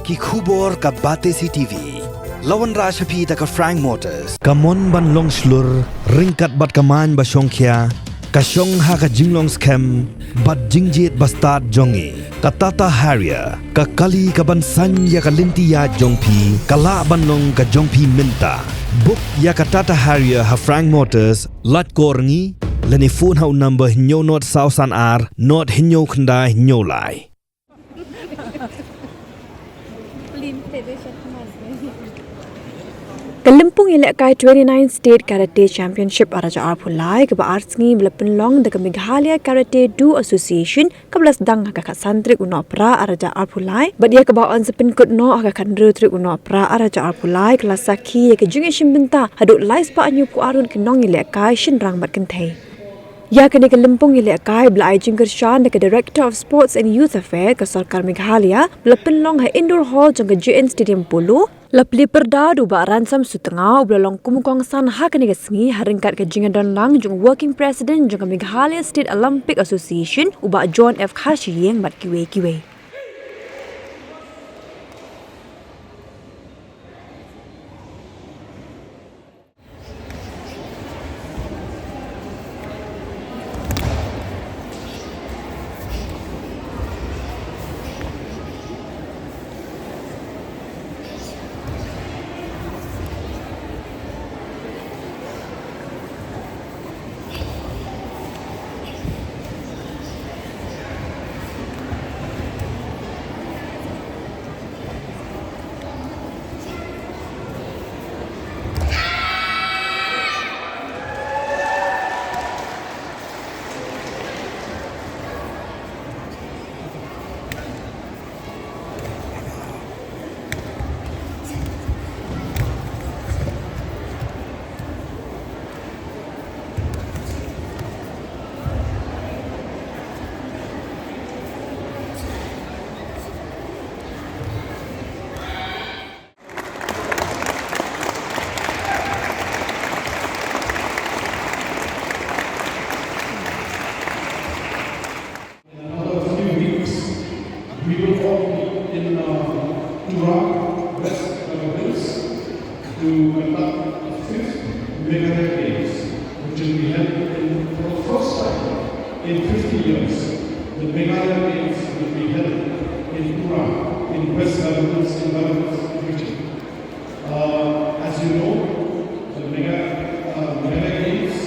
ki khubor ka Batesi TV. Lawan Rashapi da ka Frank Motors. Kamon ban long slur, ringkat bat kaman ba Shongkia, ka Shong ha ka Jinglong Scam, bat Jingjit Bastard Jongi, ka Tata Harrier, ka Kali ka ban Sanya ka Lintia Jongpi, ka La Banong ka Jongpi Minta. Book ya ka Tata Harrier ha Frank Motors, lat korngi, lani phone hau number hinyo not sausan ar, not hinyo kanda hinyo lai. Kalimpong Lehkai 29 State Karate Championship araja arpulai ke artsngi belapinlong de Meghalaya Karate Do Association kablas dang ka santrik uno pra araja arpulai badia ke baon sepin kutno ka Jrut uno pra araja arpulai kelas saki ke jungi shimbinta haduk lais pa anyu pu arun kenong Lehkai shinrang bat kentai. Ya kini Kalimpong Lehkai belai jingker shan de Director of Sports and Youth Affairs ke Sarkar Meghalaya belapinlong ha indoor hall jong ke JN Stadium Pulu Lapli perda duba ransam sutengah ublalong kumukong san hakani kesngi haringkat ke jingadon lang jung working president jung Meghalaya State Olympic Association uba John F Khashiyeng bat kiwe. We will all meet in Jrut, West Hills, to conduct the 5th Lehkai Games, which will be held for the first time in 50 years. The Lehkai Games will be held in Jrut, in West Hills, in the region. As you know, the Lehkai Games,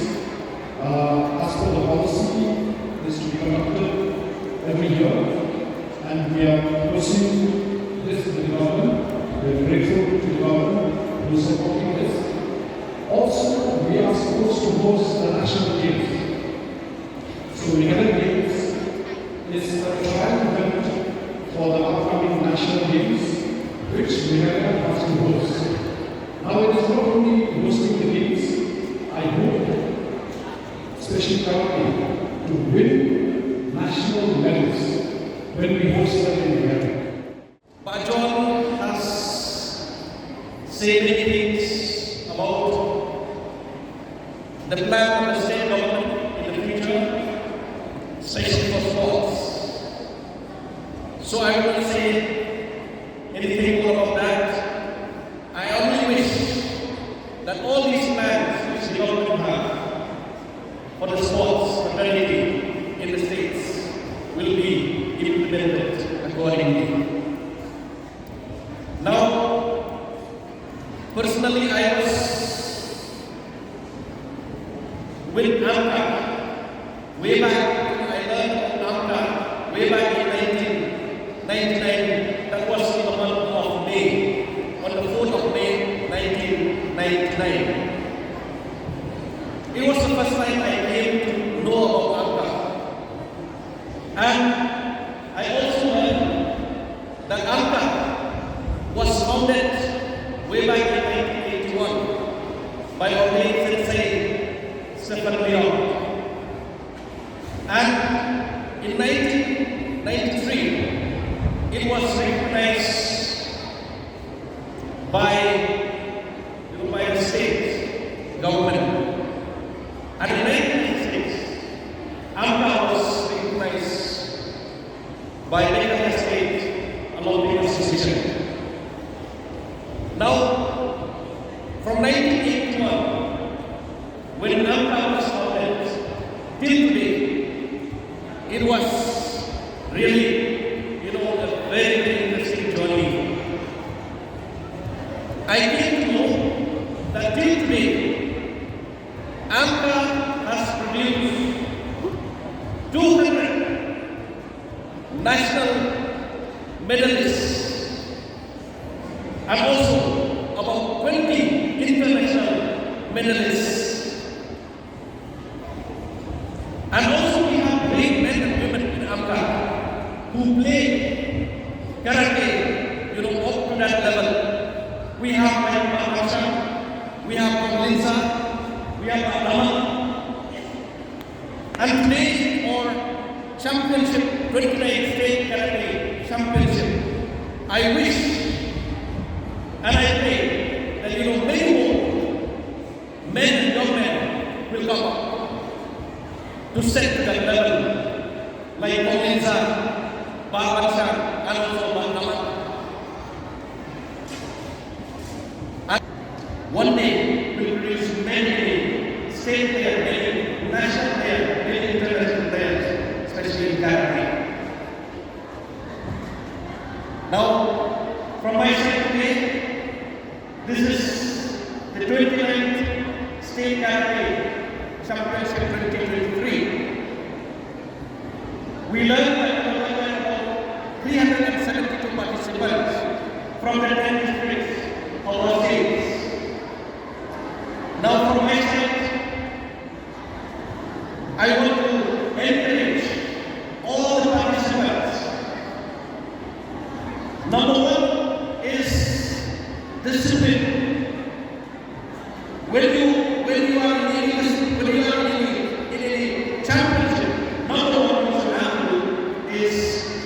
as per the policy, is to be conducted every year. And we are pursuing this with the government. We are grateful to the government who is supporting this. Also, we are supposed to host the national games. So, Lehkai Games is a trial event for the upcoming national games, which Lehkai has to host. Now, it is not only hosting the games, I hope, especially currently, to win national medals when we host them in Lehkai. But John has said many things about the plan of the state government in the future, especially for sports. So I will not say anything more about that. I only wish that all these plans which the government have for the sports fraternity in the states will be implemented accordingly. Now, personally, I was with AMCA way back when I learned of AMCA way back in 1999. That was in the month of May, on the 4th of May 1999. It was the first time I came to know about AMCA. And I also learned that AMCA was founded way back in 1981 by our late Sensei Stephen Leon. And in 1993, it was recognized by the state government. And in 1996, AMCA was recognized by Lehkai State Olympic Association. I came to know that till today, AMCA has produced 200 national medalists and also about 20 international medalists. And also we have great men and women in AMCA who play karate, up to that level. We have Mahamasha, we have Kamlinsa, we have Adama. And today for championship, 29th State Karate Championship, I wish and I pray that many more men and young men will come up to set to that level, like Kamlinsa, Mahamasha, and also Adama. One day we will produce many state players, many national players, many international players, especially in karate. Now, from my side today, this is the 29th State Karate Championship 2023. We learned that there were about 372 participants from the 10 districts of our states. Now from my side, I want to encourage all the participants. Number one is discipline. When you are in a championship, number one you should have to do is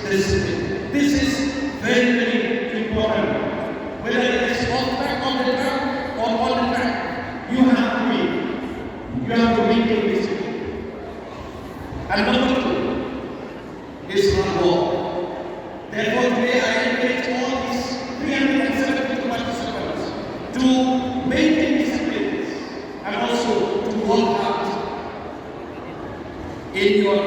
discipline. This is very, very important. Whether it is off the track or on the track. You have to maintain discipline. And number two is hard work. Therefore, today I encourage all these 372 participants to maintain discipline and also to work hard in your